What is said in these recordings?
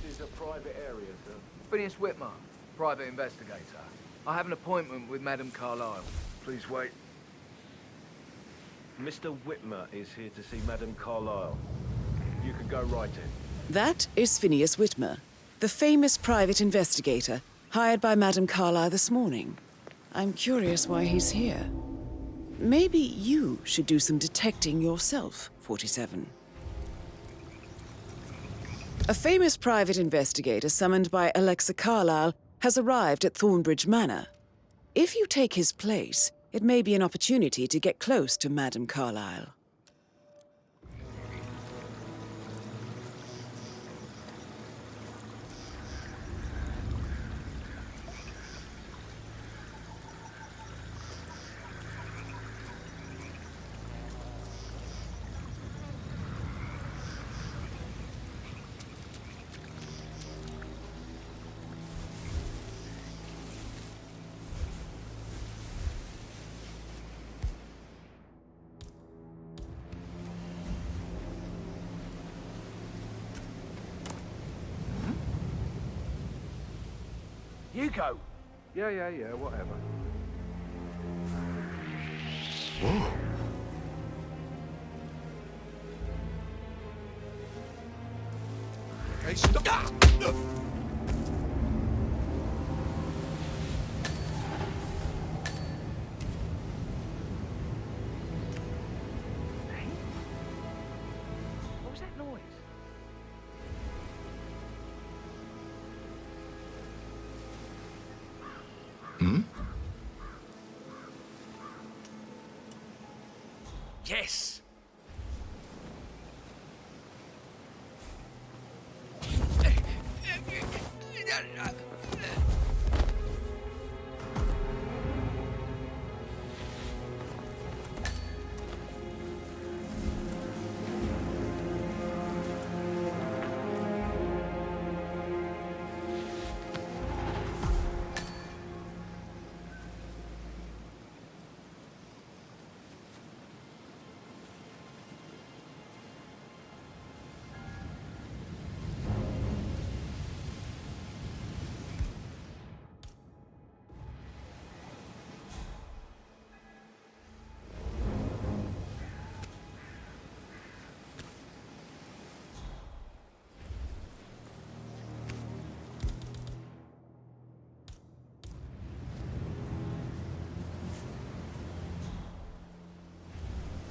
is a private area, sir. Phineas Whitmer, private investigator. I have an appointment with Madame Carlyle. Please wait. Mr. Whitmer is here to see Madame Carlyle. You can go right in. That is Phineas Whitmer, the famous private investigator hired by Madame Carlyle this morning. I'm curious why he's here. Maybe you should do some detecting yourself, 47. A famous private investigator summoned by Alexa Carlyle has arrived at Thornbridge Manor. If you take his place, it may be an opportunity to get close to Madame Carlyle. You go. Yeah, whatever. Whoa. Hey, stop! Ah! What was that noise? Hmm? Yes!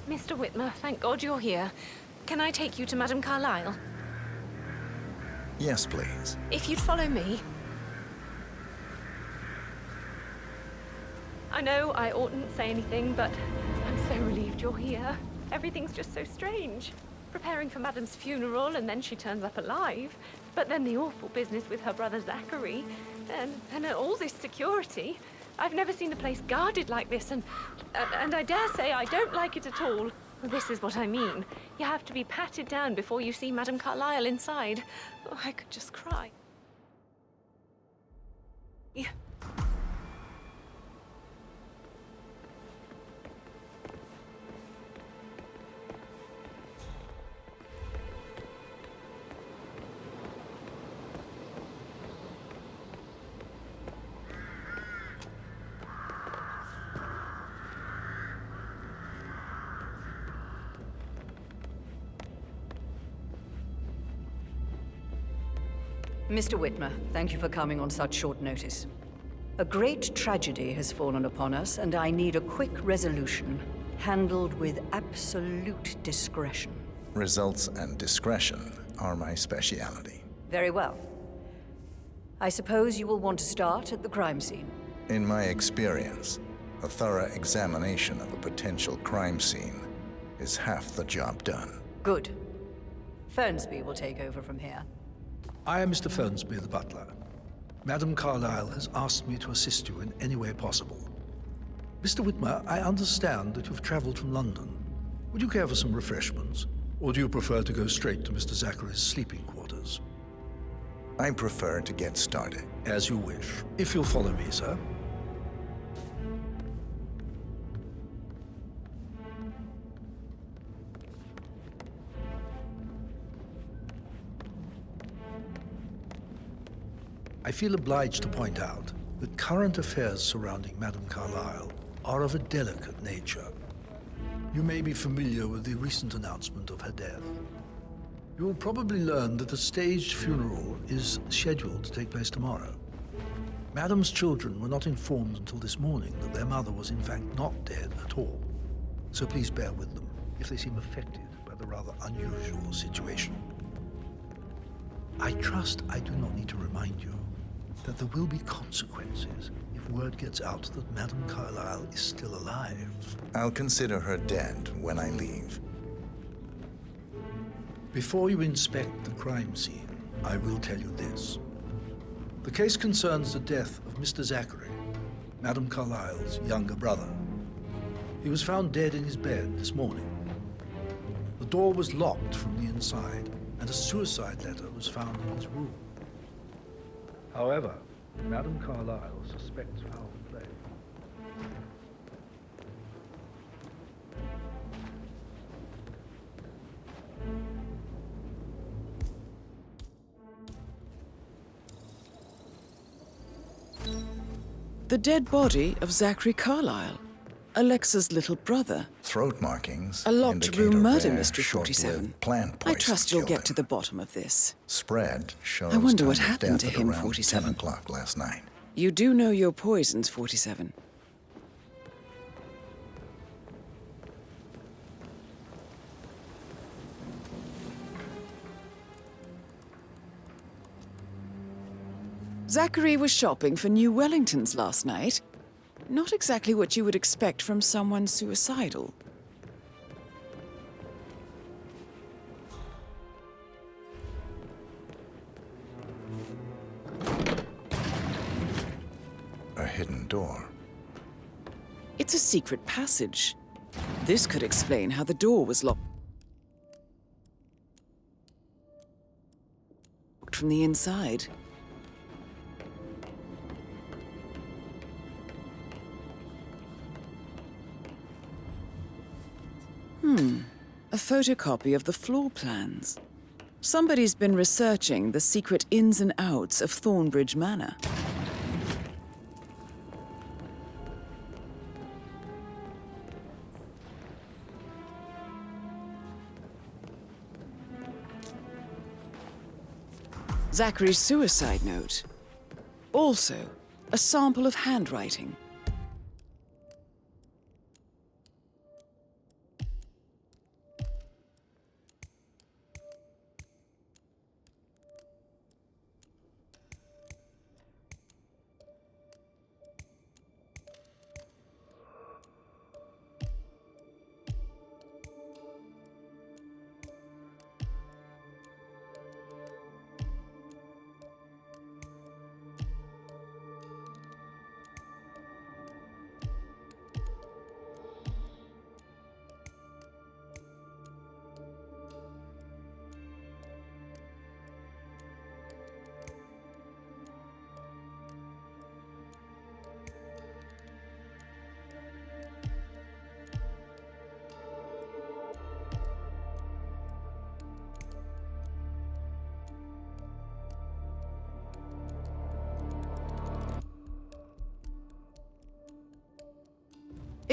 Mr. Whitmer, thank God you're here. Can I take you to Madame Carlyle? Yes, please. If you'd follow me. I know I oughtn't say anything, but I'm so relieved you're here. Everything's just so strange. Preparing for Madame's funeral, and then she turns up alive. But then the awful business with her brother Zachary, and all this security. I've never seen a place guarded like this, and I dare say I don't like it at all. This is what I mean. You have to be patted down before you see Madame Carlyle inside. Oh, I could just cry. Yeah. Mr. Whitmer, thank you for coming on such short notice. A great tragedy has fallen upon us, and I need a quick resolution, handled with absolute discretion. Results and discretion are my speciality. Very well. I suppose you will want to start at the crime scene. In my experience, a thorough examination of a potential crime scene is half the job done. Good. Fernsby will take over from here. I am Mr. Fernsby, the butler. Madame Carlyle has asked me to assist you in any way possible. Mr. Whitmer, I understand that you've traveled from London. Would you care for some refreshments? Or do you prefer to go straight to Mr. Zachary's sleeping quarters? I prefer to get started. As you wish. If you'll follow me, sir. I feel obliged to point out that current affairs surrounding Madame Carlyle are of a delicate nature. You may be familiar with the recent announcement of her death. You will probably learn that a staged funeral is scheduled to take place tomorrow. Madame's children were not informed until this morning that their mother was in fact not dead at all. So please bear with them if they seem affected by the rather unusual situation. I trust I do not need to remind you that there will be consequences if word gets out that Madame Carlyle is still alive. I'll consider her dead when I leave. Before you inspect the crime scene, I will tell you this. The case concerns the death of Mr. Zachary, Madame Carlyle's younger brother. He was found dead in his bed this morning. The door was locked from the inside, and a suicide letter was found in his room. However, Madame Carlyle suspects foul play. The dead body of Zachary Carlyle, Alexa's little brother. Throat markings A locked indicate room a murder rare, mystery, 47. short-lived plant I poison trust you'll killed get him. to the bottom of this. Spread shows I wonder what time of happened to death at him, around 47. 10 o'clock last night. You do know your poisons, 47. Zachary was shopping for New Wellingtons last night. Not exactly what you would expect from someone suicidal. A hidden door. It's a secret passage. This could explain how the door was locked from the inside. A photocopy of the floor plans. Somebody's been researching the secret ins and outs of Thornbridge Manor. Zachary's suicide note. Also, a sample of handwriting.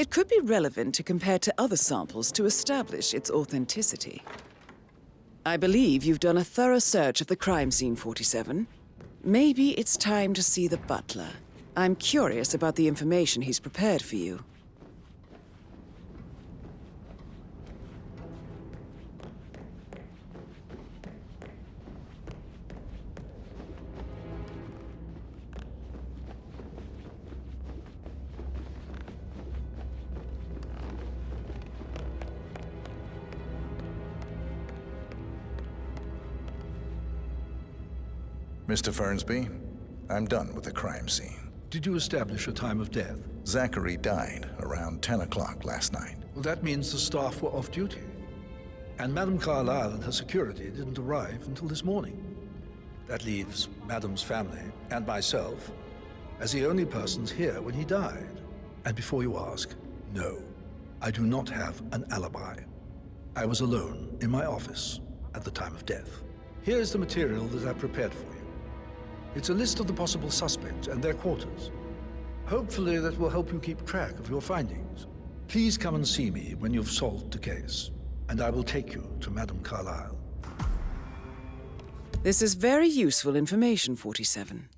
It could be relevant to compare to other samples to establish its authenticity. I believe you've done a thorough search of the crime scene, 47. Maybe it's time to see the butler. I'm curious about the information he's prepared for you. Mr. Fernsby, I'm done with the crime scene. Did you establish a time of death? Zachary died around 10 o'clock last night. Well, that means the staff were off duty. And Madame Carlyle and her security didn't arrive until this morning. That leaves Madame's family and myself as the only persons here when he died. And before you ask, no, I do not have an alibi. I was alone in my office at the time of death. Here's the material that I prepared for you. It's a list of the possible suspects and their quarters. Hopefully that will help you keep track of your findings. Please come and see me when you've solved the case, and I will take you to Madame Carlyle. This is very useful information, 47.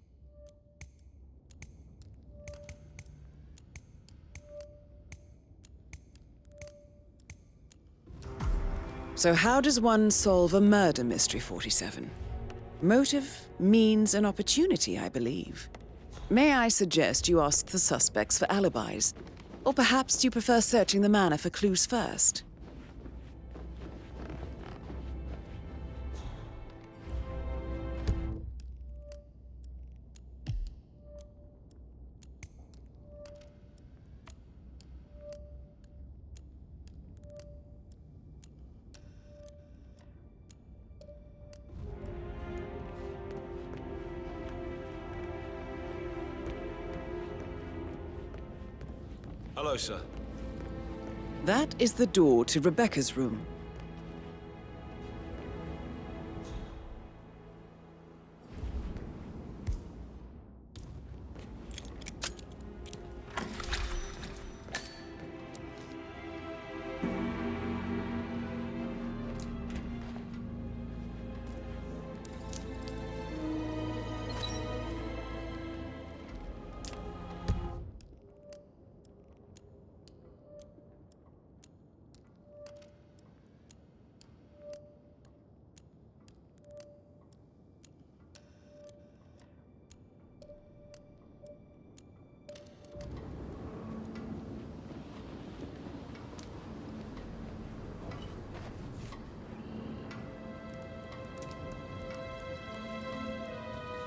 So how does one solve a murder mystery, 47? Motive, means, and opportunity, I believe. May I suggest you ask the suspects for alibis? Or perhaps do you prefer searching the manor for clues first? Hello, sir. That is the door to Rebecca's room.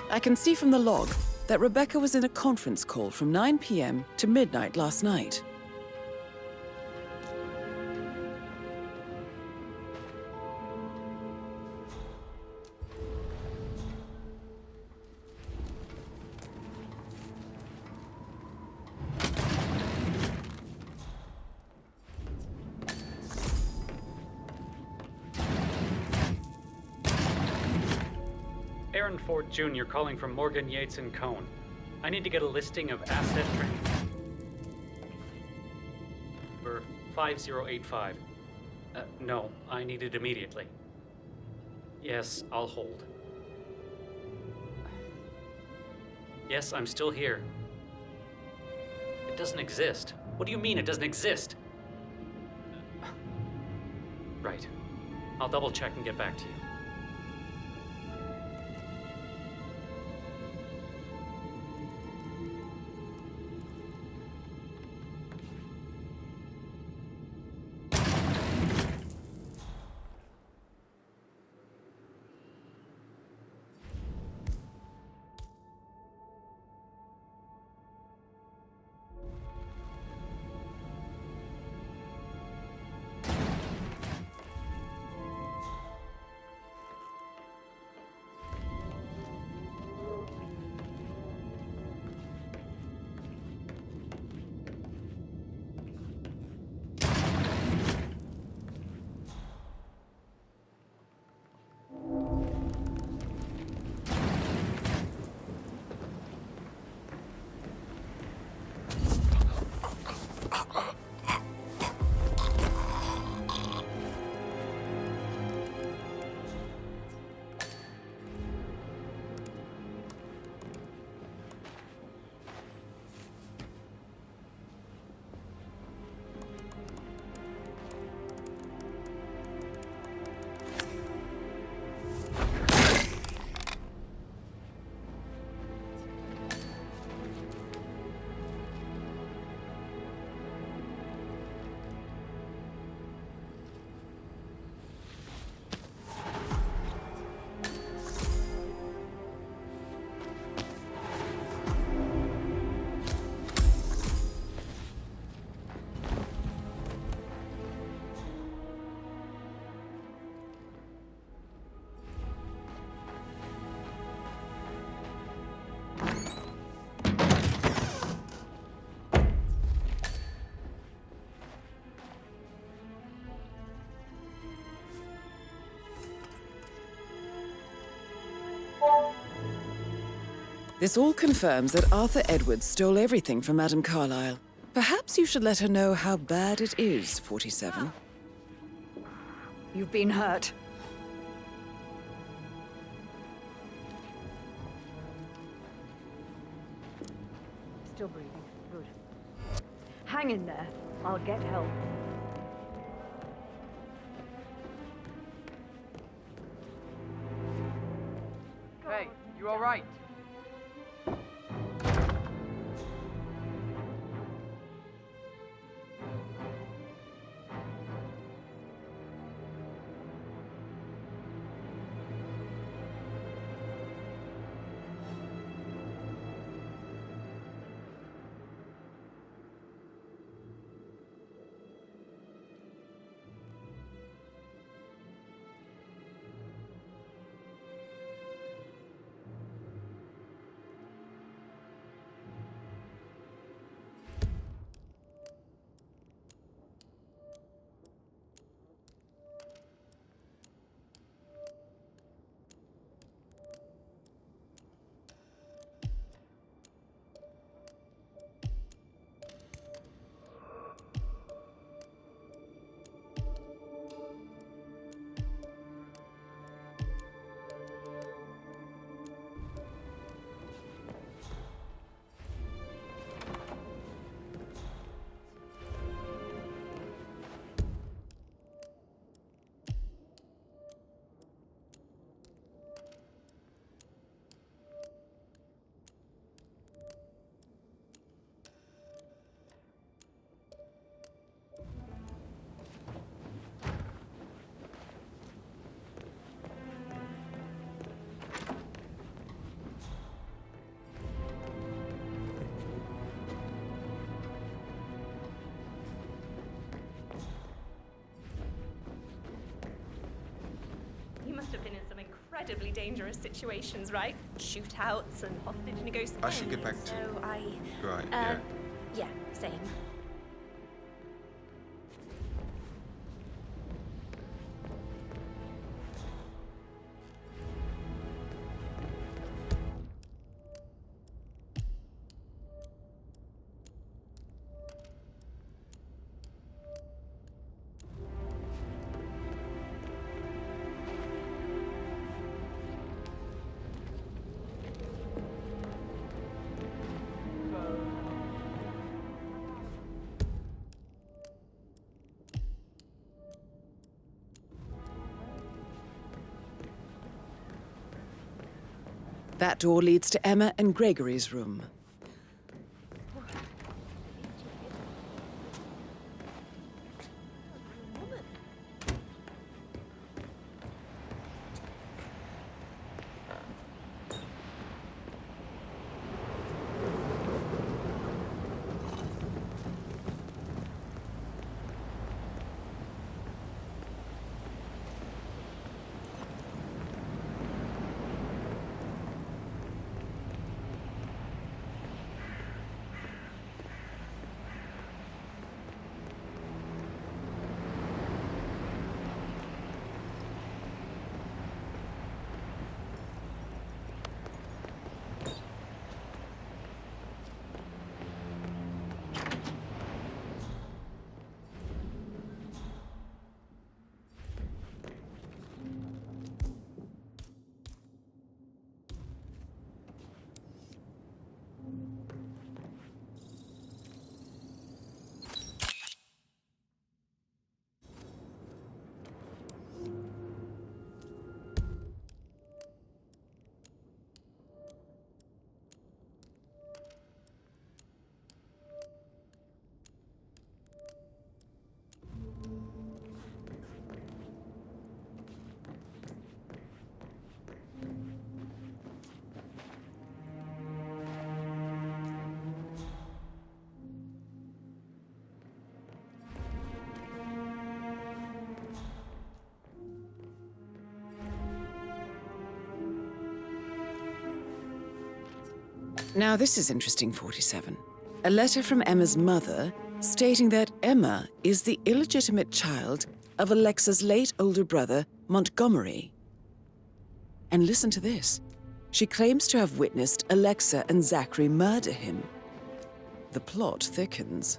I can see from the log that Rebecca was in a conference call from 9 p.m. to midnight last night. Aaron Ford Jr. calling from Morgan, Yates & Cohn. I need to get a listing of asset number 5085. No, I need it immediately. Yes, I'll hold. Yes, I'm still here. It doesn't exist. What do you mean it doesn't exist? Right. I'll double check and get back to you. This all confirms that Arthur Edwards stole everything from Madame Carlyle. Perhaps you should let her know how bad it is, 47. You've been hurt. Still breathing. Good. Hang in there. I'll get help. Hey, you all right? You must have been in some incredibly dangerous situations, right? Shootouts and hostage negotiations. I should get back to... So Right, yeah. yeah, same. That door leads to Emma and Gregory's room. Now this is interesting, 47. A letter from Emma's mother stating that Emma is the illegitimate child of Alexa's late older brother, Montgomery. And listen to this. She claims to have witnessed Alexa and Zachary murder him. The plot thickens.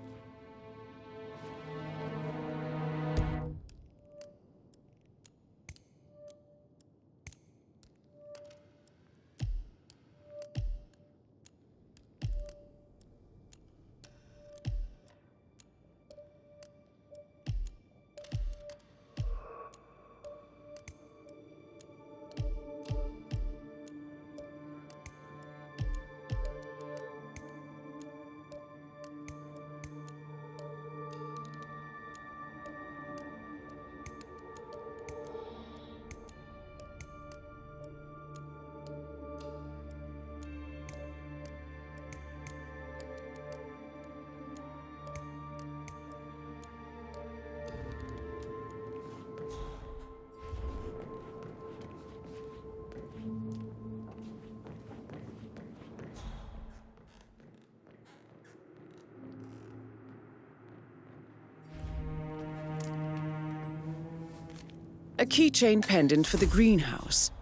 A keychain pendant for the greenhouse.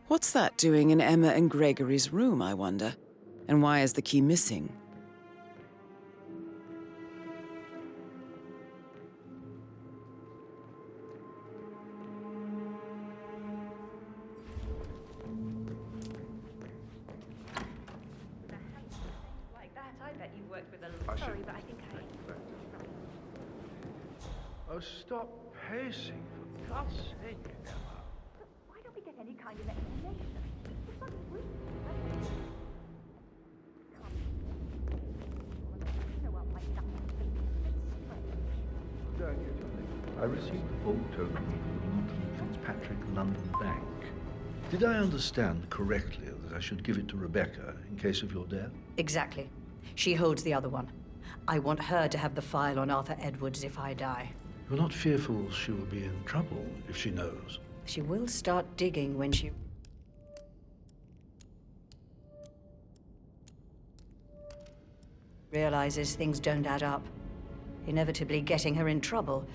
What's that doing in Emma and Gregory's room, I wonder? And why is the key missing? Like that, I bet you worked with a... Sorry, but I think I... Oh, stop pacing, for God's sake, Emma. Why don't we get any kind of explanation? It's not really... Don't you, Johnny? I received a full token from the Norton Fitzpatrick London Bank. Did I understand correctly that I should give it to Rebecca in case of your death? Exactly. She holds the other one. I want her to have the file on Arthur Edwards if I die. You're not fearful she will be in trouble if she knows? She will start digging when she... realizes things don't add up, inevitably getting her in trouble.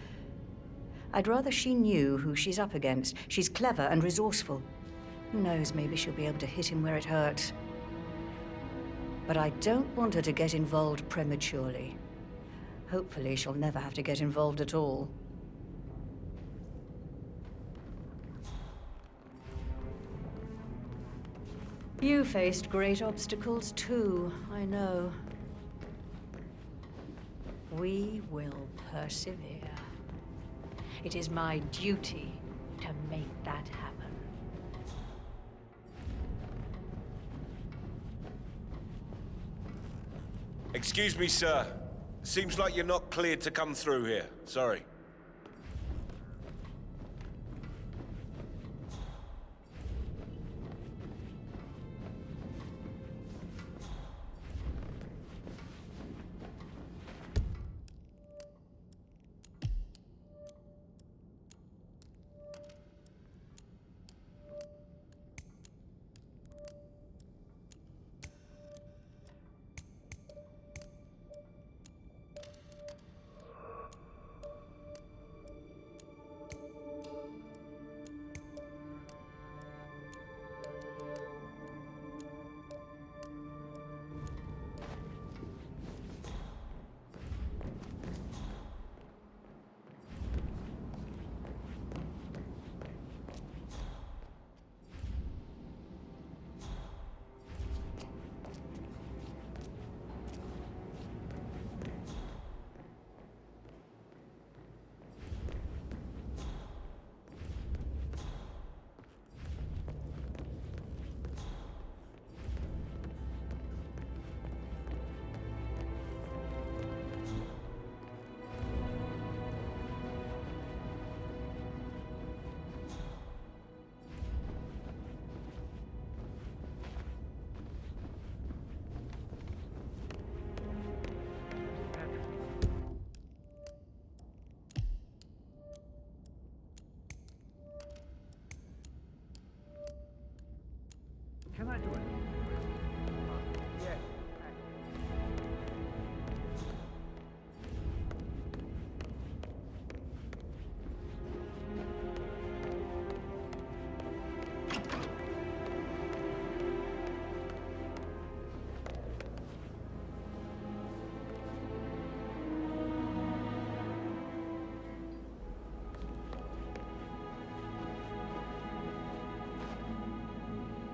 I'd rather she knew who she's up against. She's clever and resourceful. Who knows, maybe she'll be able to hit him where it hurts. But I don't want her to get involved prematurely. Hopefully she'll never have to get involved at all. You faced great obstacles too, I know. We will persevere. It is my duty to make that happen. Excuse me, sir. Seems like you're not cleared to come through here. Sorry. Can I do it? Yes.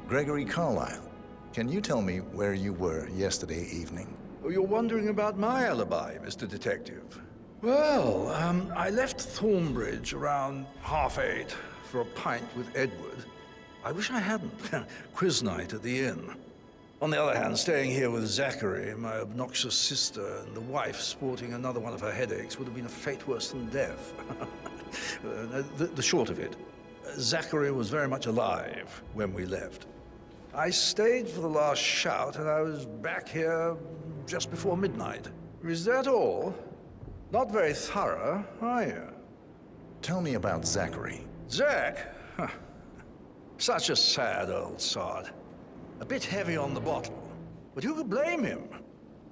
Gregory Carlyle, can you tell me where you were yesterday evening? Oh, you're wondering about my alibi, Mr. Detective. Well, I left Thornbridge around 8:30 for a pint with Edward. I wish I hadn't. Quiz night at the inn. On the other hand, staying here with Zachary, my obnoxious sister, and the wife sporting another one of her headaches would have been a fate worse than death. The short of it, Zachary was very much alive when we left. I stayed for the last shout, and I was back here just before midnight. Is that all? Not very thorough, are you? Tell me about Zachary. Zach? Huh. Such a sad old sod. A bit heavy on the bottle, but who could blame him?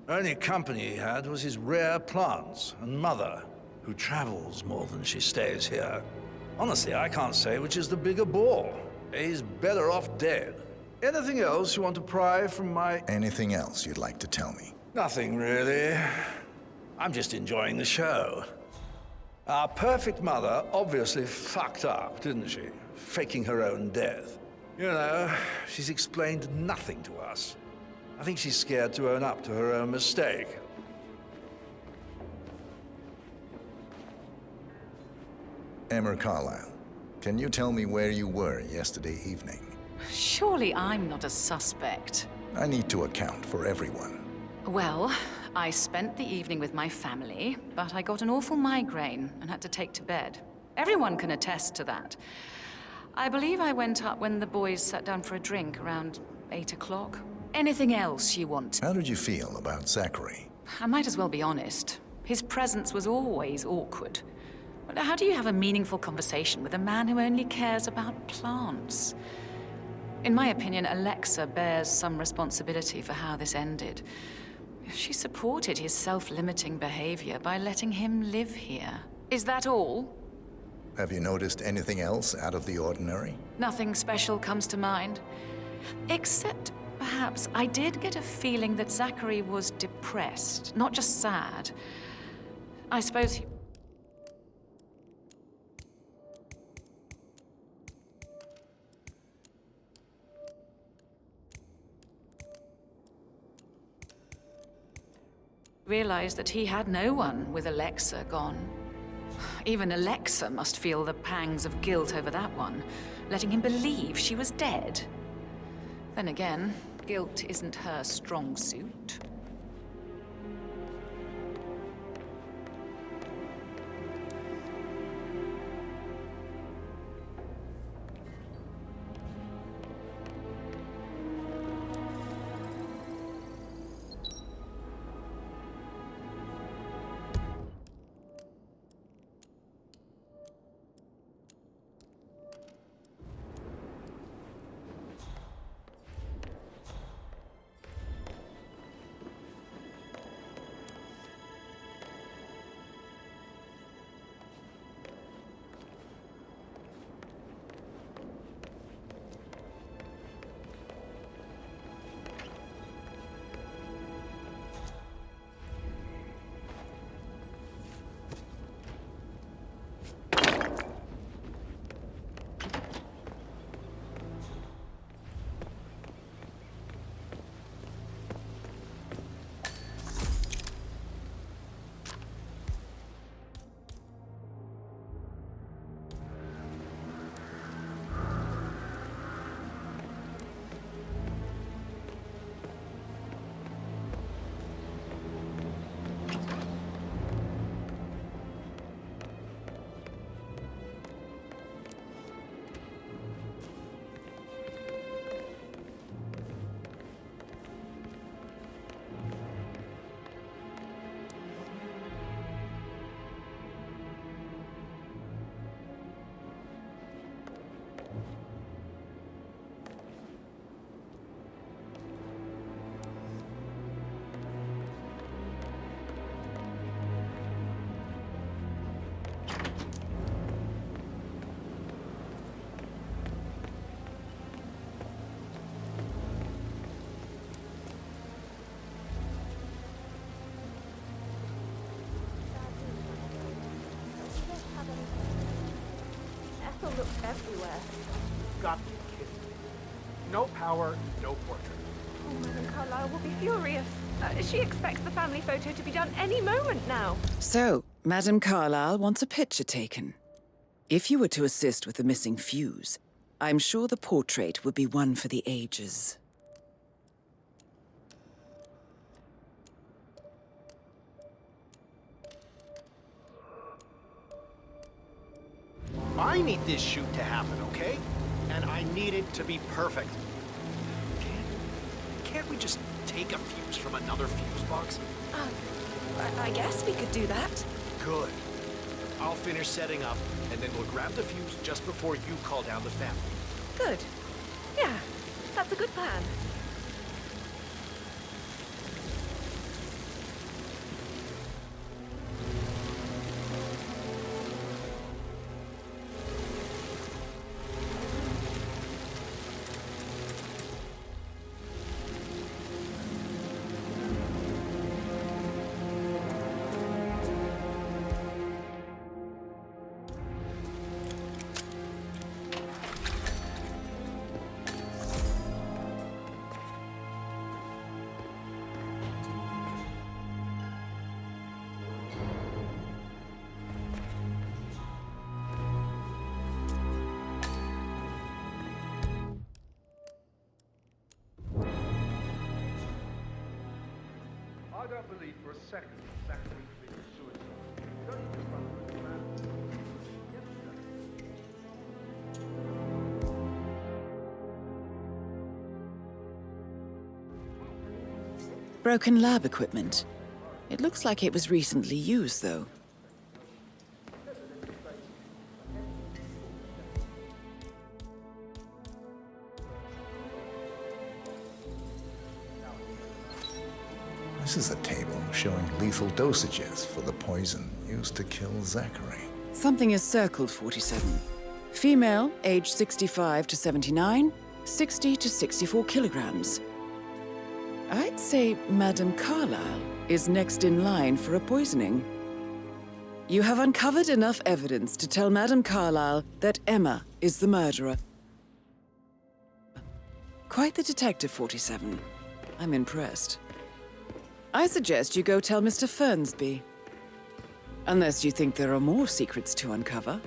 Only company he had was his rare plants and mother, who travels more than she stays here. Honestly, I can't say which is the bigger bore. He's better off dead. Anything else you want to pry from my... Anything else you'd like to tell me? Nothing, really. I'm just enjoying the show. Our perfect mother obviously fucked up, didn't she? Faking her own death. You know, she's explained nothing to us. I think she's scared to own up to her own mistake. Emma Carlyle, can you tell me where you were yesterday evening? Surely I'm not a suspect. I need to account for everyone. Well, I spent the evening with my family, but I got an awful migraine and had to take to bed. Everyone can attest to that. I believe I went up when the boys sat down for a drink around 8 o'clock. Anything else you want? How did you feel about Zachary? I might as well be honest. His presence was always awkward. How do you have a meaningful conversation with a man who only cares about plants? In my opinion, Alexa bears some responsibility for how this ended. She supported his self-limiting behavior by letting him live here. Is that all? Have you noticed anything else out of the ordinary? Nothing special comes to mind. Except, perhaps, I did get a feeling that Zachary was depressed, not just sad. I suppose he... realized that he had no one with Alexa gone. Even Alexa must feel the pangs of guilt over that one, letting him believe she was dead. Then again, guilt isn't her strong suit. Ethel looks everywhere. God, kid. No power, no portrait. Oh, Madame Carlyle will be furious. She expects the family photo to be done any moment now. So, Madame Carlyle wants a picture taken. If you were to assist with the missing fuse, I'm sure the portrait would be one for the ages. I need this shoot to happen, okay? And I need it to be perfect. Can't we just take a fuse from another fuse box? I guess we could do that. Good. I'll finish setting up, and then we'll grab the fuse just before you call down the family. Good. Yeah, that's a good plan. I don't believe for a second Zachary committed suicide. You don't need to run through the man. Broken lab equipment. It looks like it was recently used, though. This is a table showing lethal dosages for the poison used to kill Zachary. Something is circled 47. Female, age 65 to 79, 60 to 64 kilograms. I'd say Madame Carlyle is next in line for a poisoning. You have uncovered enough evidence to tell Madame Carlyle that Emma is the murderer. Quite the detective, 47. I'm impressed. I suggest you go tell Mr. Fernsby. Unless you think there are more secrets to uncover.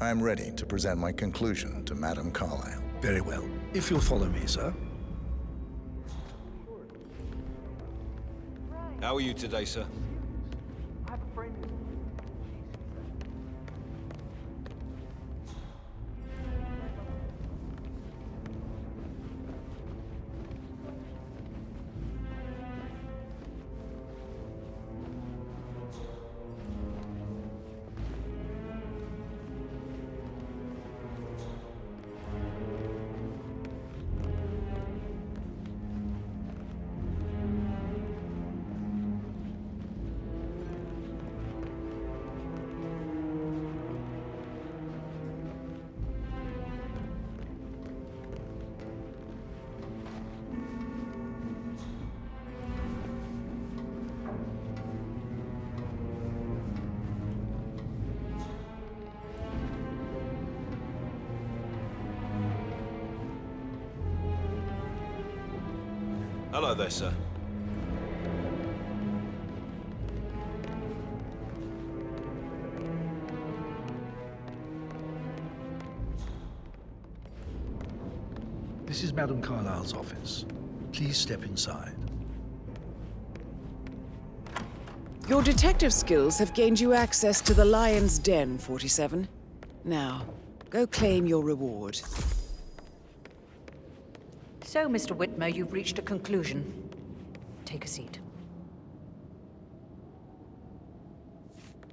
I'm ready to present my conclusion to Madame Carlyle. Very well. If you'll follow me, sir. How are you today, sir? Hello there, sir. This is Madame Carlyle's office. Please step inside. Your detective skills have gained you access to the Lion's Den, 47. Now, go claim your reward. So, Mr. Whitmer, you've reached a conclusion. Take a seat.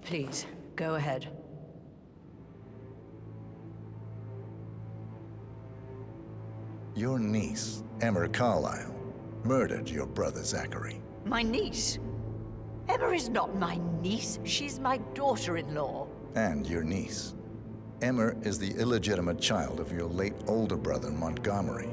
Please, go ahead. Your niece, Emma Carlyle, murdered your brother Zachary. My niece? Emma is not my niece. She's my daughter-in-law. And your niece. Emma is the illegitimate child of your late older brother Montgomery,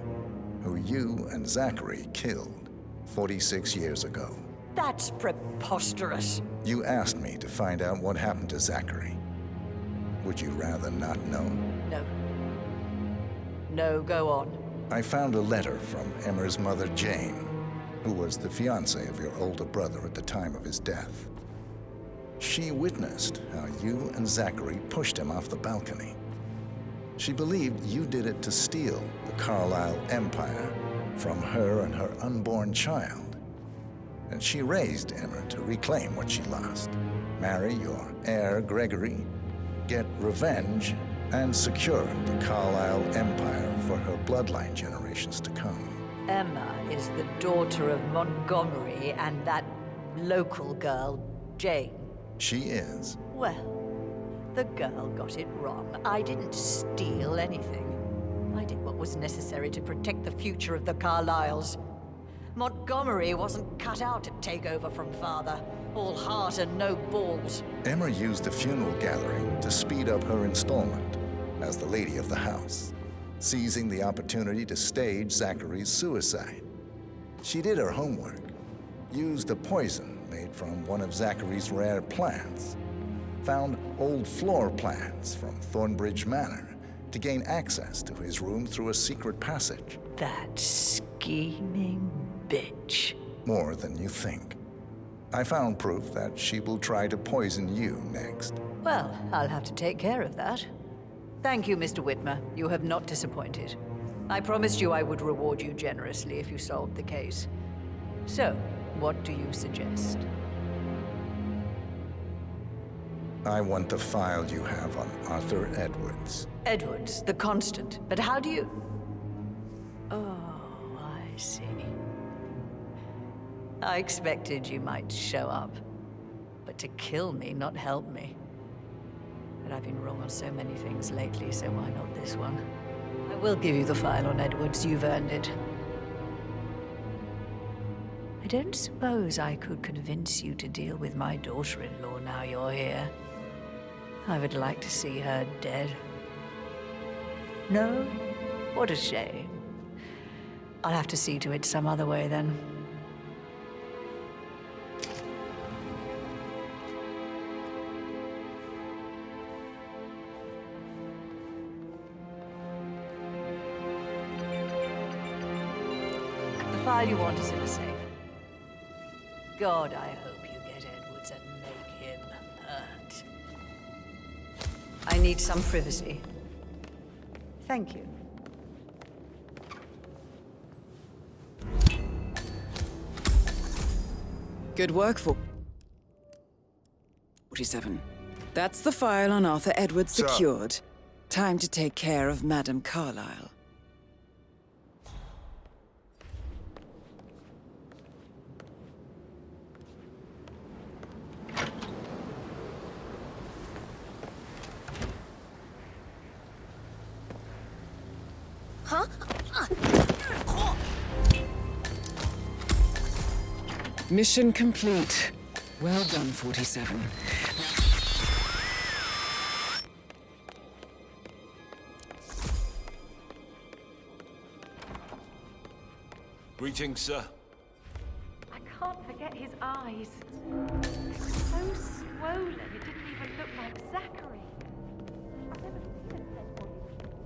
who you and Zachary killed 46 years ago. That's preposterous. You asked me to find out what happened to Zachary. Would you rather not know? No. No, go on. I found a letter from Emma's mother, Jane, who was the fiancée of your older brother at the time of his death. She witnessed how you and Zachary pushed him off the balcony. She believed you did it to steal the Carlyle empire from her and her unborn child. And she raised Emma to reclaim what she lost, marry your heir, Gregory, get revenge, and secure the Carlyle empire for her bloodline generations to come. Emma is the daughter of Montgomery and that local girl, Jane. She is. Well, the girl got it wrong. I didn't steal anything. I did what was necessary to protect the future of the Carlyles. Montgomery wasn't cut out to take over from father. All heart and no balls. Emma used the funeral gathering to speed up her installment as the lady of the house, seizing the opportunity to stage Zachary's suicide. She did her homework, used a poison made from one of Zachary's rare plants, found old floor plans from Thornbridge Manor to gain access to his room through a secret passage. That scheming bitch. More than you think. I found proof that she will try to poison you next. Well, I'll have to take care of that. Thank you, Mr. Whitmer. You have not disappointed. I promised you I would reward you generously if you solved the case. So, what do you suggest? I want the file you have on Arthur Edwards. Edwards, the Constant. But how do you... Oh, I see. I expected you might show up. But to kill me, not help me. But I've been wrong on so many things lately, so why not this one? I will give you the file on Edwards. You've earned it. I don't suppose I could convince you to deal with my daughter-in-law now you're here. I would like to see her dead. No? What a shame. I'll have to see to it some other way then. The file you want is in the safe. God, I hope you get Edwards and make him hurt. I need some privacy. Thank you. Good work, 47. That's the file on Arthur Edwards secured. Time to take care of Madame Carlyle. Huh? Mission complete. Well done, 47. Greetings, sir. I can't forget his eyes. They were so swollen, it didn't even look like Zachary. I've never seen a dead body before.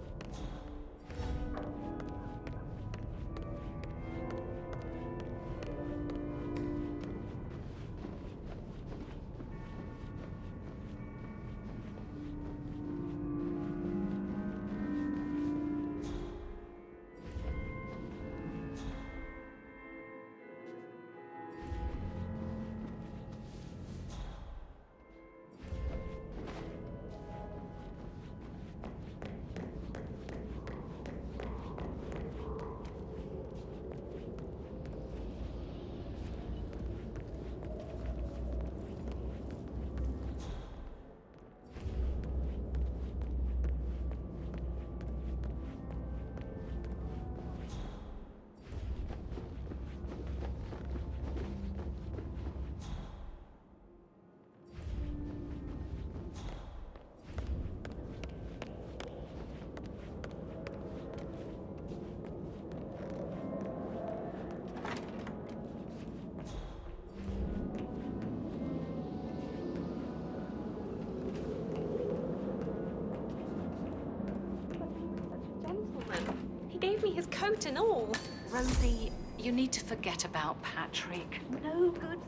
gave me his coat and all. Rosie, you need to forget about Patrick. No good.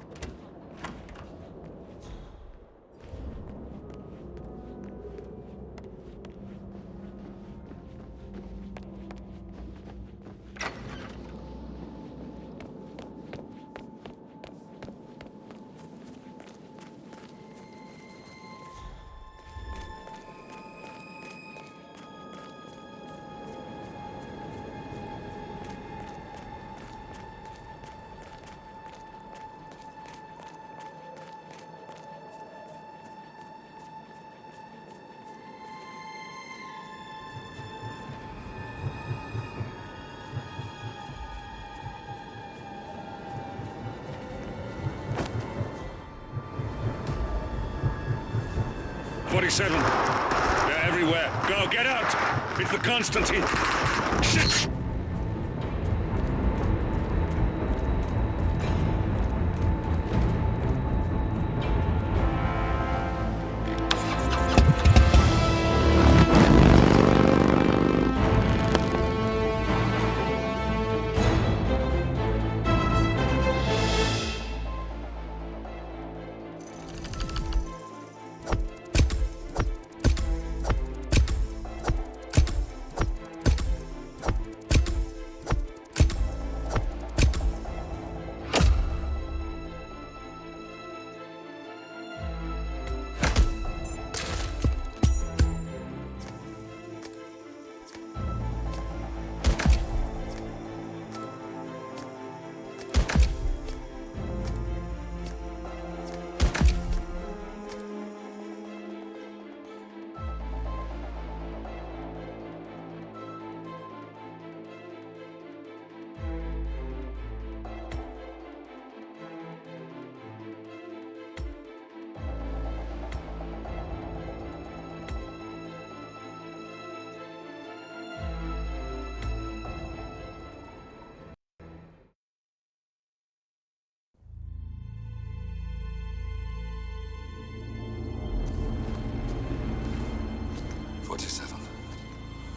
They're everywhere. Go, get out! It's the Constantine. Shit!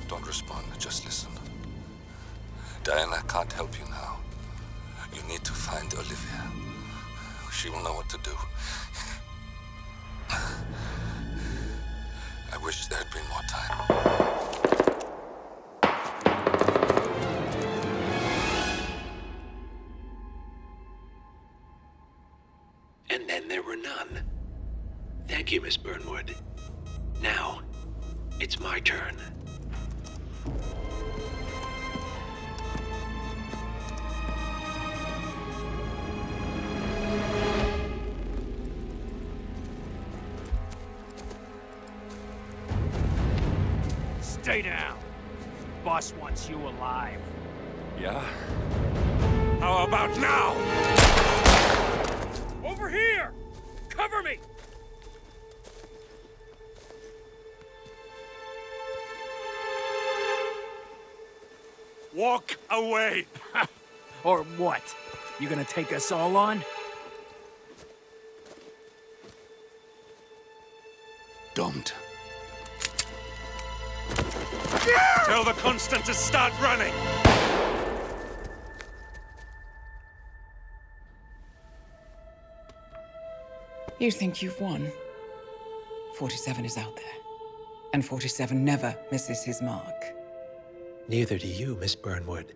Don't respond, just listen. Diana can't help you now. You need to find Olivia. She will know what to do. I wish there had been more time. And then there were none. Thank you, Miss Burnwood. Now, it's my turn. Stay down. Boss wants you alive. Yeah? How about now? Over here! Cover me! Walk away! Or what? You gonna take us all on? Don't. Tell the Constant to start running! You think you've won? 47 is out there. And 47 never misses his mark. Neither do you, Miss Burnwood.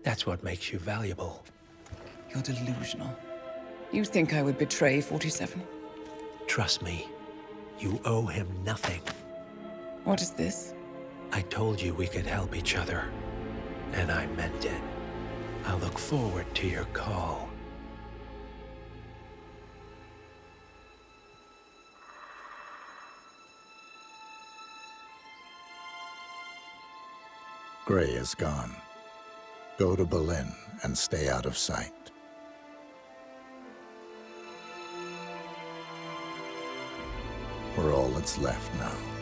That's what makes you valuable. You're delusional. You think I would betray 47? Trust me, you owe him nothing. What is this? I told you we could help each other, and I meant it. I look forward to your call. Gray is gone. Go to Berlin and stay out of sight. We're all that's left now.